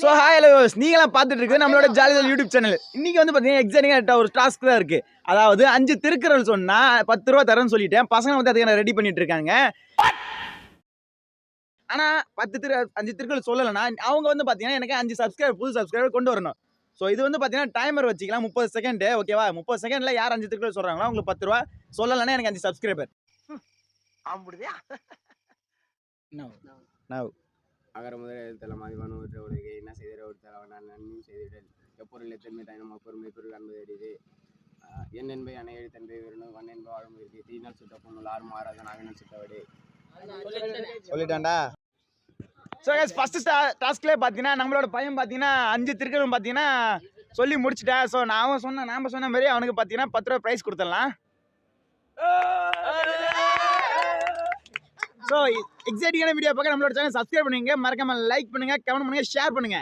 So hi hello நீங்களாம் பார்த்துட்டு இருக்குது நம்மளோட ஜாலிதல் யூடியூப் சேனல். இன்னைக்கு வந்து பார்த்தீங்கன்னா எக்ஸாக்டாக ஒரு டாஸ்க் தான் இருக்குது. அதாவது 5 திருக்குறள் சொன்னால் 10 ரூபா தரேன்னு சொல்லிட்டேன். பசங்க வந்து அதுக்கான ரெடி பண்ணிட்டு இருக்காங்க. ஆனால் 5 திருக்குறள் சொல்லலைன்னா அவங்க வந்து பார்த்தீங்கன்னா எனக்கு 5 புது சப்ஸ்கிரைபர் கொண்டு வரணும். ஸோ இது வந்து பார்த்தீங்கன்னா டைமர் வச்சுக்கலாம் 30 செகண்ட். ஓகேவா? 30 செகண்டில் யார் 5 திருக்குறள் சொல்கிறாங்களோ அவங்களுக்கு 10 ரூபா. சொல்லலைன்னா எனக்கு 5 சப்ஸ்கிரைபர். நவ் அகர முதல் எழுத்தெல்லாம் மதிவான ஒற்ற உலகை என்ன செய்திட ஒரு தலைவன் நன்மையும் செய்திடல் எப்பொருள் எத்தன்மை தாயினும் அப்பொருமை பொருள் காண்பது அறியுது என் என்பை அணை எழுத்தன்பை விருணும் வன் என்பை வாழும் இருக்கு தீனால் சுட்ட பொண்ணுள் ஆறும் ஆறாதன் ஆவினால் சுட்டவடு சொல்லிட்டான்டா. ஸோ ஃபர்ஸ்ட் டாஸ்க்லேயே பார்த்தீங்கன்னா நம்மளோட பையன் பார்த்தீங்கன்னா 5 திருக்குறள் பார்த்தீங்கன்னா சொல்லி முடிச்சிட்டேன். ஸோ நாம சொன்ன மாதிரி அவனுக்கு பார்த்தீங்கன்னா 10 ரூபா ப்ரைஸ் கொடுத்துடலாம். ஸோ எக்ஸைட்டிங்கான வீடியோ பார்க்க நம்மளோட சேனல் சப்ஸ்கிரைப் பண்ணுங்க, மறக்காம லைக் பண்ணுங்க, கமெண்ட் பண்ணுங்க, ஷேர் பண்ணுங்க.